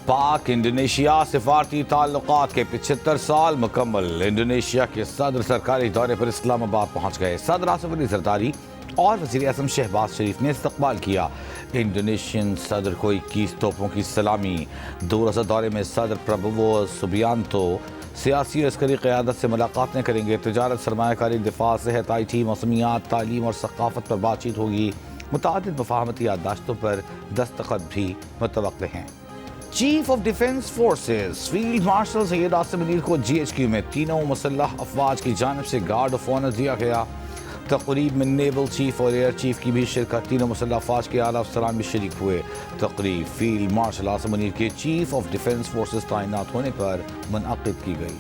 پاک انڈونیشیا سفارتی تعلقات کے 75 سال مکمل۔ انڈونیشیا کے صدر سرکاری دورے پر اسلام آباد پہنچ گئے۔ صدر آصف علی زرداری اور وزیر اعظم شہباز شریف نے استقبال کیا۔ انڈونیشین صدر کو 21 توپوں کی سلامی۔ 2 روزہ دورے میں صدر پربوو سبیانتو سیاسی اور عسکری قیادت سے ملاقاتیں کریں گے۔ تجارت، سرمایہ کاری، دفاع، صحت، آئی ٹی، موسمیات، تعلیم اور ثقافت پر بات چیت ہوگی۔ متعدد مفاہمتی یادداشتوں پر دستخط بھی متوقع ہیں۔ Chief of defence forces field marshal Syed Asim Munir کو GHQ میں تینوں مسلح افواج کی جانب سے گارڈ آف آنر دیا گیا۔ تقریب میں نیول چیف اور ایئر چیف کی بھی شرکت۔ تینوں مسلح افواج کے اعلیٰ افسران بھی شریک ہوئے۔ تقریب فیلڈ مارشل عاصم منیر کے چیف آف ڈیفنس فورسز تعینات ہونے پر منعقد کی گئی۔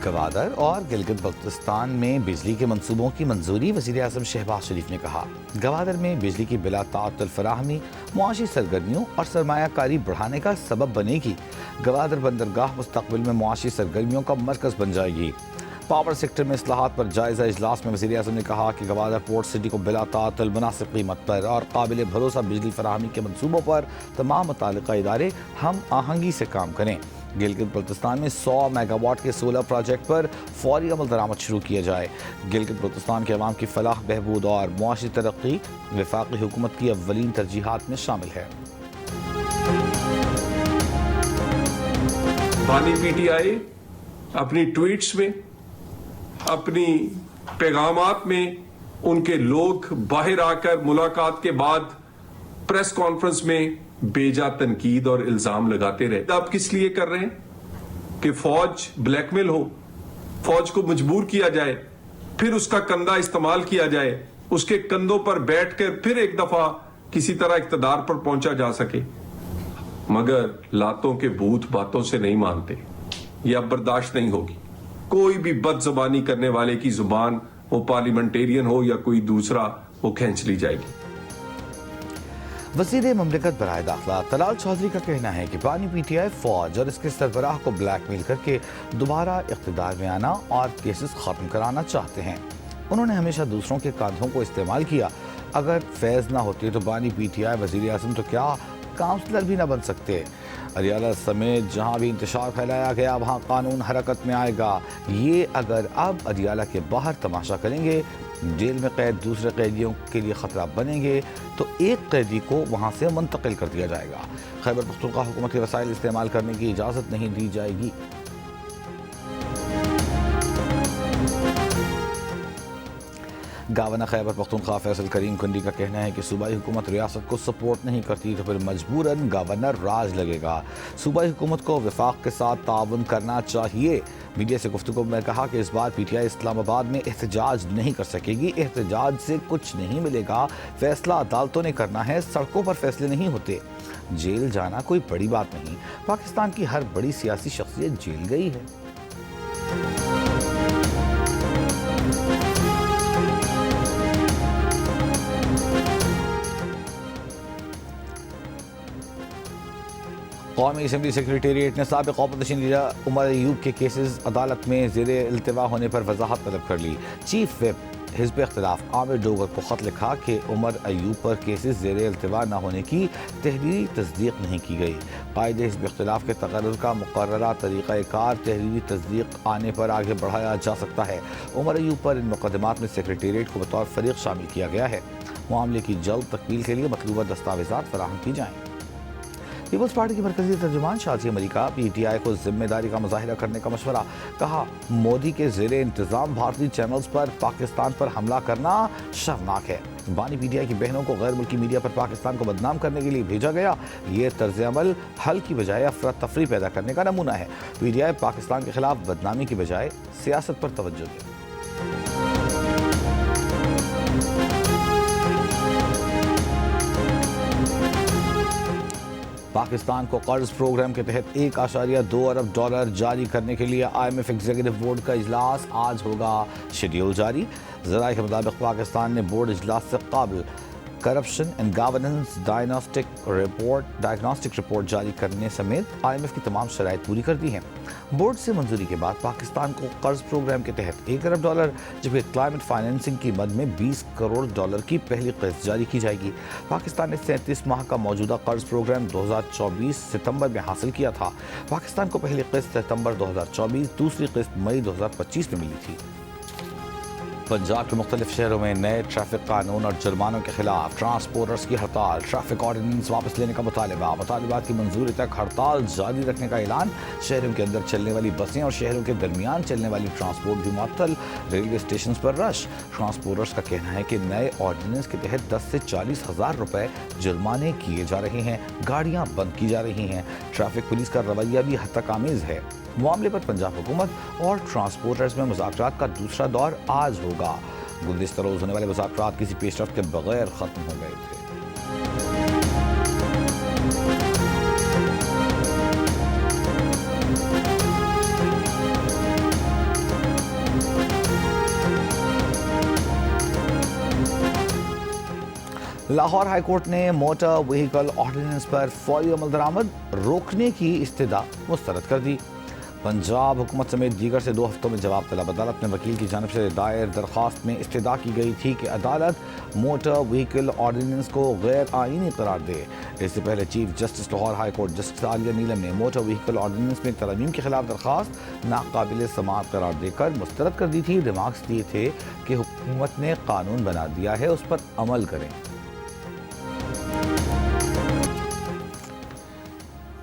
گوادر اور گلگت بلتستان میں بجلی کے منصوبوں کی منظوری۔ وزیر اعظم شہباز شریف نے کہا گوادر میں بجلی کی بلا تعطل فراہمی معاشی سرگرمیوں اور سرمایہ کاری بڑھانے کا سبب بنے گی۔ گوادر بندرگاہ مستقبل میں معاشی سرگرمیوں کا مرکز بن جائے گی۔ پاور سیکٹر میں اصلاحات پر جائزہ اجلاس میں وزیر اعظم نے کہا کہ گوادر پورٹ سٹی کو بلا تعطل مناسب قیمت پر اور قابل بھروسہ بجلی فراہمی کے منصوبوں پر تمام متعلقہ ادارے ہم آہنگی سے کام کریں۔ گلگت بلتستان میں 100 میگا واٹ کے سولر پروجیکٹ پر فوری عمل درآمد شروع کیا جائے۔ گلگت بلتستان کے عوام کی فلاح بہبود اور معاشی ترقی وفاقی حکومت کی اولین ترجیحات میں شامل ہے۔ بانی PTI اپنی ٹویٹس میں، اپنی پیغامات میں ان کے لوگ باہر آ کر ملاقات کے بعد پریس کانفرنس میں بیجا تنقید اور الزام لگاتے رہے۔ آپ کس لیے کر رہے ہیں کہ فوج بلیک میل ہو، فوج کو مجبور کیا جائے، پھر اس کا کندھا استعمال کیا جائے، اس کے کندھوں پر بیٹھ کر پھر ایک دفعہ کسی طرح اقتدار پر پہنچا جا سکے۔ مگر لاتوں کے بھوت باتوں سے نہیں مانتے، یہ اب برداشت نہیں ہوگی۔ کوئی بھی بد زبانی کرنے والے کی زبان، وہ پارلیمنٹیرین ہو یا کوئی دوسرا، وہ کھینچ لی جائے گی۔ وزیر مملکت برائے داخلہ طلال چودھری کا کہنا ہے کہ بانی PTI فوج اور اس کے سربراہ کو بلیک میل کر کے دوبارہ اقتدار میں آنا اور کیسز ختم کرانا چاہتے ہیں۔ انہوں نے ہمیشہ دوسروں کے کاندھوں کو استعمال کیا۔ اگر فیض نہ ہوتی تو بانی PTI وزیر اعظم تو کیا کاؤنسلر بھی نہ بن سکتے۔ اریالہ سمیت جہاں بھی انتشار پھیلایا گیا وہاں قانون حرکت میں آئے گا۔ یہ اگر اب اریالہ کے باہر تماشا کریں گے، جیل میں قید دوسرے قیدیوں کے لیے خطرہ بنیں گے تو ایک قیدی کو وہاں سے منتقل کر دیا جائے گا۔ خیبر پختونخوا حکومت کے وسائل استعمال کرنے کی اجازت نہیں دی جائے گی۔ گورنر خیبر پختونخوا فیصل کریم کنڈی کا کہنا ہے کہ صوبائی حکومت ریاست کو سپورٹ نہیں کرتی تو پھر مجبوراً گورنر راج لگے گا۔ صوبائی حکومت کو وفاق کے ساتھ تعاون کرنا چاہیے۔ میڈیا سے گفتگو میں کہا کہ اس بار PTI اسلام آباد میں احتجاج نہیں کر سکے گی۔ احتجاج سے کچھ نہیں ملے گا، فیصلہ عدالتوں نے کرنا ہے، سڑکوں پر فیصلے نہیں ہوتے۔ جیل جانا کوئی بڑی بات نہیں، پاکستان کی ہر بڑی سیاسی شخصیت جیل گئی ہے۔ قومی اسمبلی سیکریٹریٹ نے سابق اپوزیشن لیڈر عمر ایوب کے کیسز عدالت میں زیر التوا ہونے پر وضاحت طلب کر لی۔ چیف وپ حزب اختلاف عامر ڈوگر کو خط لکھا کہ عمر ایوب پر کیسز زیر التوا نہ ہونے کی تحریری تصدیق نہیں کی گئی۔ قائد حزب اختلاف کے تقرر کا مقررہ طریقہ کار تحریری تصدیق آنے پر آگے بڑھایا جا سکتا ہے۔ عمر ایوب پر ان مقدمات میں سیکریٹریٹ کو بطور فریق شامل کیا گیا ہے۔ معاملے کی جلد تکمیل کے لیے مطلوبہ دستاویزات فراہم کی جائیں۔ پیپلز پارٹی کی مرکزی ترجمان شازیہ ملیکا PTI کو ذمہ داری کا مظاہرہ کرنے کا مشورہ۔ کہا مودی کے زیر انتظام بھارتی چینلز پر پاکستان پر حملہ کرنا شرمناک ہے۔ بانی PTI کی بہنوں کو غیر ملکی میڈیا پر پاکستان کو بدنام کرنے کے لیے بھیجا گیا۔ یہ طرز عمل حل کی بجائے افراتفری پیدا کرنے کا نمونہ ہے۔ PTI پاکستان کے خلاف بدنامی کی بجائے سیاست پر توجہ دے۔ پاکستان کو قرض پروگرام کے تحت $1.2 ارب جاری کرنے کے لیے IMF ایگزیکٹو بورڈ کا اجلاس آج ہوگا۔ شیڈیول جاری۔ ذرائع کے مطابق پاکستان نے بورڈ اجلاس سے قبل corruption and governance diagnostic report جاری کرنے سمیت IMF کی تمام شرائط پوری کر دی ہیں۔ بورڈ سے منظوری کے بعد پاکستان کو قرض پروگرام کے تحت $1 ارب جبکہ کلائمیٹ فائنینسنگ کی مد میں $20 کروڑ کی پہلی قسط جاری کی جائے گی۔ پاکستان نے 37 ماہ کا موجودہ قرض پروگرام 2024 ستمبر میں حاصل کیا تھا۔ پاکستان کو پہلی قسط ستمبر 2024، دوسری قسط مئی 2025 میں ملی تھی۔ پنجاب کے مختلف شہروں میں نئے ٹریفک قانون اور جرمانوں کے خلاف ٹرانسپورٹرز کی ہڑتال، ٹریفک آرڈیننس واپس لینے کا مطالبات کی منظوری تک ہڑتال جاری رکھنے کا اعلان۔ شہروں کے اندر چلنے والی بسیں اور شہروں کے درمیان چلنے والی ٹرانسپورٹ بھی معطل، ریلوے اسٹیشنز پر رش۔ ٹرانسپورٹرز کا کہنا ہے کہ نئے آرڈیننس کے تحت 10 سے 40 ہزار روپے جرمانے کیے جا رہے ہیں، گاڑیاں بند کی جا رہی ہیں۔ ٹریفک پولیس کا رویہ بھی حد تک آمیز ہے۔ معاملے پر پنجاب حکومت اور ٹرانسپورٹرز میں مذاکرات کا دوسرا دور آج ہوگا۔ گزشتہ روز ہونے والے مذاکرات کسی پیش رفت کے بغیر ختم ہو گئے تھے۔ لاہور ہائی کورٹ نے موٹر وہیکل آرڈیننس پر فوری عمل درآمد روکنے کی استدعا مسترد کر دی۔ پنجاب حکومت سمیت دیگر سے 2 ہفتوں میں جواب طلب۔ عدالت میں وکیل کی جانب سے دائر درخواست میں استدعا کی گئی تھی کہ عدالت موٹر وہیکل آرڈیننس کو غیر آئینی قرار دے۔ اس سے پہلے chief justice Lahore high court justice Aliya Neelum نے موٹر وہیکل آرڈیننس میں ترامیم کے خلاف درخواست ناقابل سماعت قرار دے کر مسترد کر دی تھی۔ ریمارکس دیے تھے کہ حکومت نے قانون بنا دیا ہے، اس پر عمل کریں۔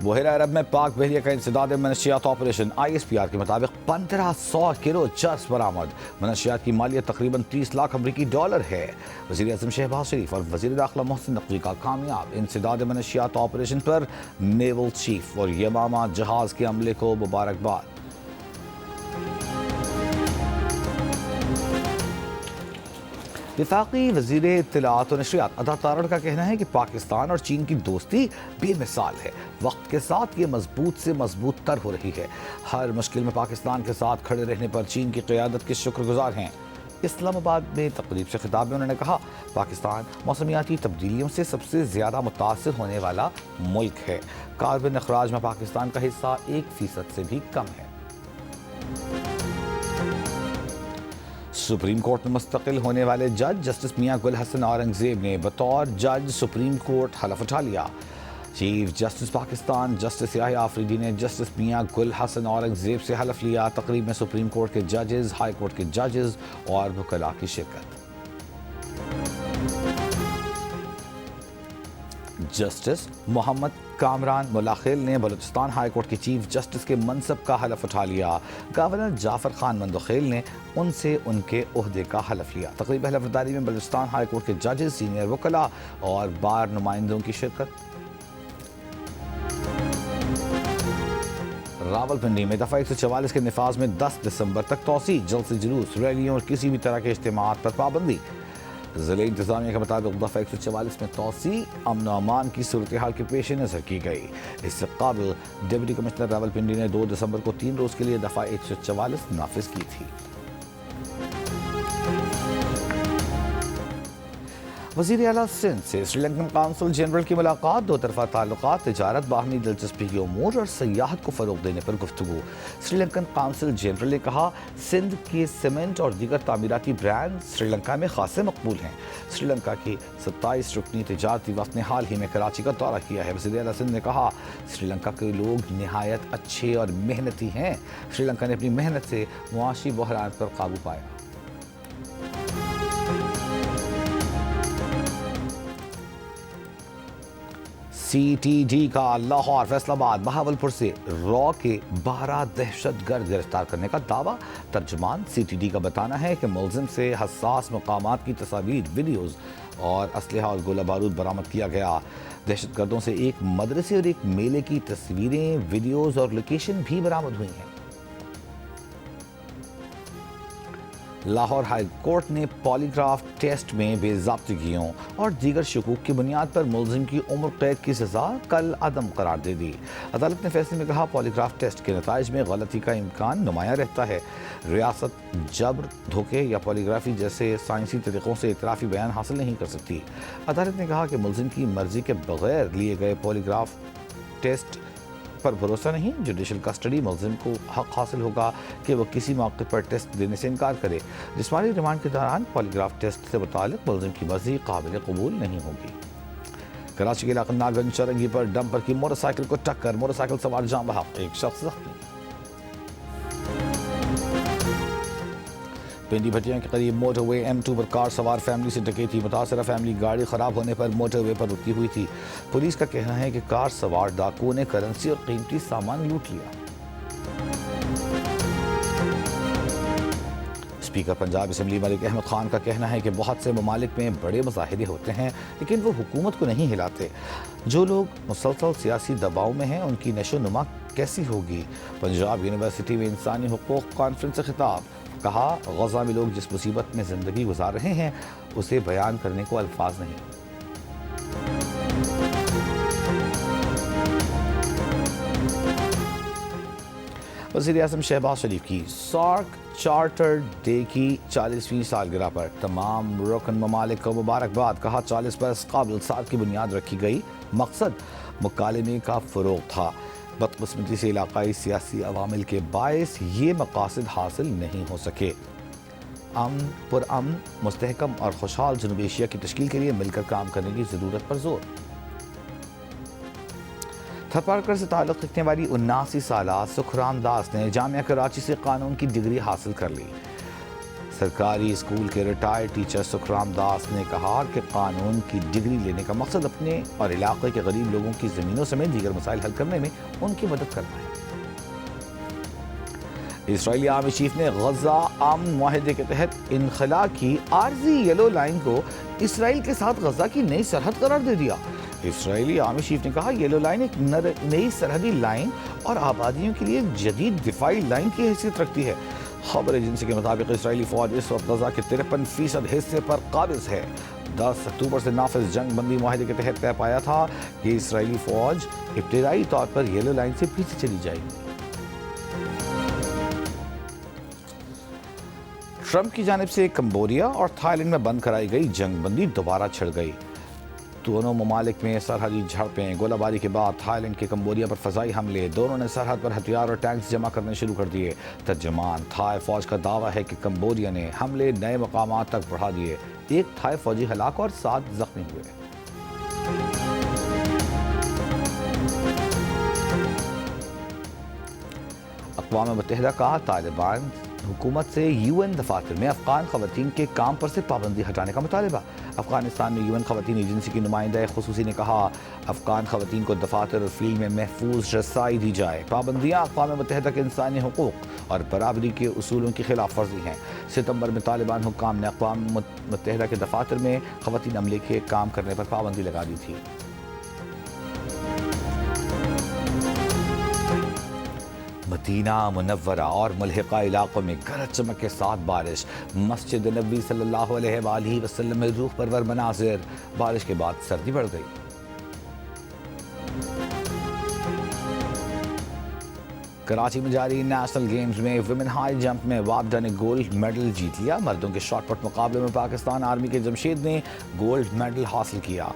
بحیرہ عرب میں پاک بحریہ کا انسداد منشیات آپریشن۔ ISPR کے مطابق 1500 کلو چرس برآمد۔ منشیات کی مالیت تقریباً 30 لاکھ امریکی ڈالر ہے۔ وزیر اعظم شہباز شریف اور وزیر داخلہ محسن نقوی کا کامیاب انسداد منشیات آپریشن پر نیول چیف اور یمامہ جہاز کے عملے کو مبارکباد۔ وفاقی وزیر اطلاعات و نشریات عطا تارڑ کا کہنا ہے کہ پاکستان اور چین کی دوستی بے مثال ہے، وقت کے ساتھ یہ مضبوط سے مضبوط تر ہو رہی ہے۔ ہر مشکل میں پاکستان کے ساتھ کھڑے رہنے پر چین کی قیادت کے شکر گزار ہیں۔ اسلام آباد میں تقریب سے خطاب میں انہوں نے کہا، پاکستان موسمیاتی تبدیلیوں سے سب سے زیادہ متاثر ہونے والا ملک ہے۔ کاربن اخراج میں پاکستان کا حصہ 1% سے بھی کم ہے۔ سپریم کورٹ میں مستقل ہونے والے جج جسٹس میاں گل حسن اورنگزیب نے بطور جج سپریم کورٹ حلف اٹھا لیا۔ چیف جسٹس پاکستان جسٹس یحییٰ آفریدی نے جسٹس میاں گل حسن اورنگزیب سے حلف لیا۔ تقریب میں سپریم کورٹ کے ججز، ہائی کورٹ کے ججز اور وکلاء کی شرکت۔ جسٹس محمد کامران ملاخیل نے بلوچستان ہائی کورٹ کے چیف جسٹس کے منصب کا حلف اٹھا لیا۔ گورنر جعفر خان مندوخیل نے ان سے ان کے عہدے کا حلف لیا۔ تقریب حلف برداری میں بلوچستان ہائی کورٹ کے ججز، سینئر وکلاء اور بار نمائندوں کی شرکت۔ راولپنڈی میں دفعہ 144 کے نفاذ میں 10 دسمبر تک توسیع، جلسے جلوس، ریلیوں اور کسی بھی طرح کے اجتماعات پر پابندی۔ ضلع انتظامیہ کے مطابق دفعہ 144 میں توسیع امن و امان کی صورتحال کے پیش نظر کی گئی۔ اس سے قبل ڈپٹی کمشنر راولپنڈی نے 2 دسمبر کو 3 روز کے لیے دفعہ 144 نافذ کی تھی۔ وزیر اعلیٰ سندھ سے سری لنکن قونصل جنرل کی ملاقات، 2 طرفہ تعلقات، تجارت، باہمی دلچسپی کے امور اور سیاحت کو فروغ دینے پر گفتگو۔ سری لنکن قونصل جنرل نے کہا، سندھ کے سیمنٹ اور دیگر تعمیراتی برانڈ سری لنکا میں خاصے مقبول ہیں۔ سری لنکا کی 27 رکنی تجارتی وفد نے حال ہی میں کراچی کا دورہ کیا ہے۔ وزیر اعلیٰ سندھ نے کہا، سری لنکا کے لوگ نہایت اچھے اور محنتی ہیں۔ سری لنکا نے اپنی محنت سے معاشی بحران پر قابو پایا۔ CTD کا لاہور، فیصل آباد، بہاولپور سے را کے 12 دہشت گرد گرفتار کرنے کا دعویٰ۔ ترجمان CTD کا بتانا ہے کہ ملزم سے حساس مقامات کی تصاویر، ویڈیوز اور اسلحہ اور گولہ بارود برآمد کیا گیا۔ دہشت گردوں سے ایک مدرسے اور ایک میلے کی تصویریں، ویڈیوز اور لوکیشن بھی برآمد ہوئی ہیں۔ لاہور ہائی کورٹ نے پالیگراف ٹیسٹ میں بے ضابطگیوں اور دیگر شکوک کی بنیاد پر ملزم کی عمر قید کی سزا کل عدم قرار دے دی۔ عدالت نے فیصلے میں کہا پالیگراف ٹیسٹ کے نتائج میں غلطی کا امکان نمایاں رہتا ہے۔ ریاست جبر، دھوکے یا پالیگرافی جیسے سائنسی طریقوں سے اعترافی بیان حاصل نہیں کر سکتی۔ عدالت نے کہا کہ ملزم کی مرضی کے بغیر لیے گئے پالیگراف ٹیسٹ پر بھروسہ نہیں۔ جوڈیشل کسٹڈی ملزم کو حق حاصل ہوگا کہ وہ کسی موقع پر ٹیسٹ دینے سے انکار کرے۔ جسمانی ریمانڈ کے دوران پالیگراف ٹیسٹ سے متعلق ملزم کی مرضی قابل قبول نہیں ہوگی۔ کراچی کے علاقہ ناگن چرنگی پر ڈمپر کی موٹر سائیکل کو ٹکر، موٹر سائیکل سوار جاں بحق، ایک شخص زخمی۔ پنڈی بھٹیاں کے قریب موٹر وے M2 پر کار سوار فیملی سے ڈکیتی، متاثرہ فیملی گاڑی خراب ہونے پر موٹر وے پر رکی ہوئی تھی۔ پولیس کا کہنا ہے کہ کار سوار ڈاکوؤں نے کرنسی اور قیمتی سامان لوٹ لیا۔ اسپیکر پنجاب اسمبلی ملک احمد خان کا کہنا ہے کہ بہت سے ممالک میں بڑے مظاہرے ہوتے ہیں لیکن وہ حکومت کو نہیں ہلاتے۔ جو لوگ مسلسل سیاسی دباؤ میں ہیں ان کی نشو و نما کیسی ہوگی؟ پنجاب یونیورسٹی میں انسانی حقوق کانفرنس سے خطاب، کہا غزہ میں لوگ جس مصیبت میں زندگی گزار رہے ہیں اسے بیان کرنے کو الفاظ نہیں۔ وزیر اعظم شہباز شریف کی سارک چارٹر ڈے کی 40ویں سالگرہ پر تمام رکن ممالک کو مبارکباد، کہا 40 برس قابل سات کی بنیاد رکھی گئی، مقصد مکالمے کا فروغ تھا، بدقسمتی سے علاقائی سیاسی عوامل کے باعث یہ مقاصد حاصل نہیں ہو سکے۔ پرامن، مستحکم اور خوشحال جنوبی ایشیا کی تشکیل کے لیے مل کر کام کرنے کی ضرورت پر زور۔ تھرپارکر سے تعلق رکھنے والی 79 سالہ سکھرام داس نے جامعہ کراچی سے قانون کی ڈگری حاصل کر لی۔ سرکاری اسکول کے ریٹائرڈ ٹیچر سکھرام داس نے کہا کہ قانون کی ڈگری لینے کا مقصد اپنے اور علاقے کے غریب لوگوں کی زمینوں سمیت دیگر مسائل حل کرنے میں ان کی مدد کرنا ہے۔ اسرائیلی آرمی چیف نے غزہ امن معاہدے کے تحت انخلا کی عارضی یلو لائن کو اسرائیل کے ساتھ غزہ کی نئی سرحد قرار دے دیا۔ اسرائیلی آرمی چیف نے کہا یلو لائن ایک نئی سرحدی لائن اور آبادیوں کے لیے جدید دفاعی لائن کی حیثیت رکھتی ہے۔ خبر ایجنسی کے مطابق اسرائیلی فوج اس وقت غزہ کے 53% حصے پر قابض ہے۔ 10 اکتوبر سے نافذ جنگ بندی معاہدے کے تحت طے پایا تھا کہ اسرائیلی فوج ابتدائی طور پر یلو لائن سے پیچھے چلی جائے گی۔ ٹرمپ کی جانب سے کمبوڈیا اور تھائی لینڈ میں بند کرائی گئی جنگ بندی دوبارہ چھڑ گئی۔ دونوں ممالک میں سرحدی جھڑپیں، گولہ باری کے بعد تھائی لینڈ کے کمبوڈیا پر فضائی حملے، دونوں نے سرحد پر ہتھیار اور ٹینکس جمع کرنے شروع کر دیے۔ ترجمان تھائی فوج کا دعویٰ ہے کہ کمبوڈیا نے حملے نئے مقامات تک بڑھا دیے۔ ایک تھائی فوجی ہلاک اور 7 زخمی ہوئے۔ اقوام متحدہ کا طالبان حکومت سے UN دفاتر میں افغان خواتین کے کام پر سے پابندی ہٹانے کا مطالبہ۔ افغانستان میں UN خواتین ایجنسی کی نمائندہ خصوصی نے کہا افغان خواتین کو دفاتر اور فیلڈ میں محفوظ رسائی دی جائے۔ پابندیاں اقوام متحدہ کے انسانی حقوق اور برابری کے اصولوں کی خلاف ورزی ہیں۔ ستمبر میں طالبان حکام نے اقوام متحدہ کے دفاتر میں خواتین عملے کے کام کرنے پر پابندی لگا دی تھی۔ مدینہ منورہ اور ملحقہ علاقوں میں گرج چمک کے ساتھ بارش، مسجد نبوی صلی اللہ علیہ وآلہ وسلم میں روح پرور مناظر، بارش کے بعد سردی بڑھ گئی۔ کراچی میں جاری نیشنل گیمز میں ویمن ہائی جمپ میں وابڈا نے گولڈ میڈل جیت لیا۔ مردوں کے شاٹ پٹ مقابلے میں پاکستان آرمی کے جمشید نے گولڈ میڈل حاصل کیا۔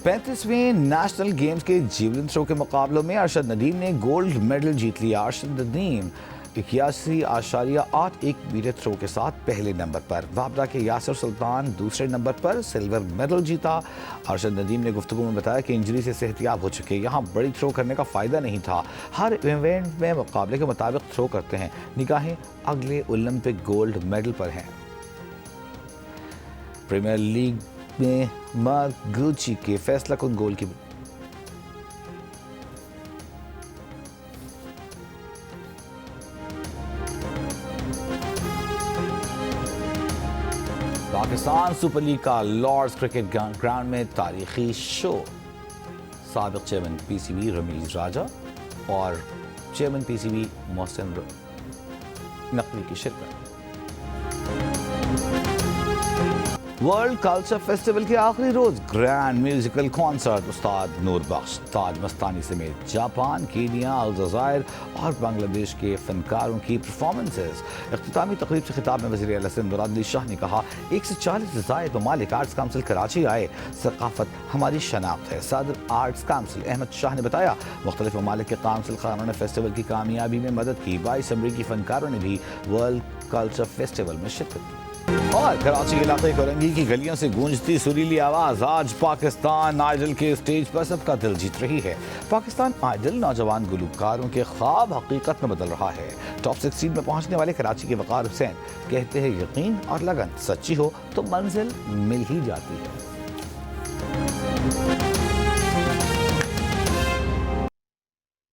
35ویں نیشنل گیمز کے جیولن تھرو کے مقابلوں میں ارشد ندیم نے گولڈ میڈل جیت لیا۔ ارشد ندیم 81.81 میٹر تھرو کے ساتھ پہلے نمبر پر، وابڈا کے یاسر سلطان دوسرے نمبر پر سلور میڈل جیتا۔ ارشد ندیم نے گفتگو میں بتایا کہ انجری سے صحتیاب ہو چکے، یہاں بڑی تھرو کرنے کا فائدہ نہیں تھا، ہر ایونٹ میں مقابلے کے مطابق تھرو کرتے ہیں، نگاہیں اگلے اولمپک گولڈ میڈل پر ہیں۔ پریمیئر لیگ میں ماگوچی کے فیصلہ کن گول کی پاکستان سپر لیگ کا لارڈز کرکٹ گراؤنڈ میں تاریخی شو، سابق چیئرمین PCB رمیز راجہ اور chairman P C B Mohsin Naqvi کی شرکت۔ ورلڈ کلچر فیسٹیول کے آخری روز گرینڈ میوزیکل کانسرٹ استاد نور بخش، تاج مستانی سمیت جاپان، کینیا، الجزائر اور بنگلہ دیش کے فنکاروں کی پرفارمنسز۔ اختتامی تقریب سے خطاب میں وزیر اعلیٰ سندھ مراد علی شاہ نے کہا 140 سے زائد ممالک آرٹس کونسل کراچی آئے، ثقافت ہماری شناخت ہے۔ صدر آرٹس کونسل احمد شاہ نے بتایا مختلف ممالک کے کونسل خانوں نے فیسٹیول کی کامیابی میں مدد کی۔ 22 امریکی فنکاروں نے بھی ورلڈ کلچر فیسٹیول میں شرکت کی۔ اور کراچی علاقے کورنگی کی گلیوں سے گونجتی سریلی آواز آج پاکستان آئیڈل کے اسٹیج پر سب کا دل جیت رہی ہے۔ پاکستان آئیڈل نوجوان گلوکاروں کے خواب حقیقت میں بدل رہا ہے۔ ٹاپ 16 میں پہنچنے والے کراچی کے وقار حسین کہتے ہیں یقین اور لگن سچی ہو تو منزل مل ہی جاتی ہے۔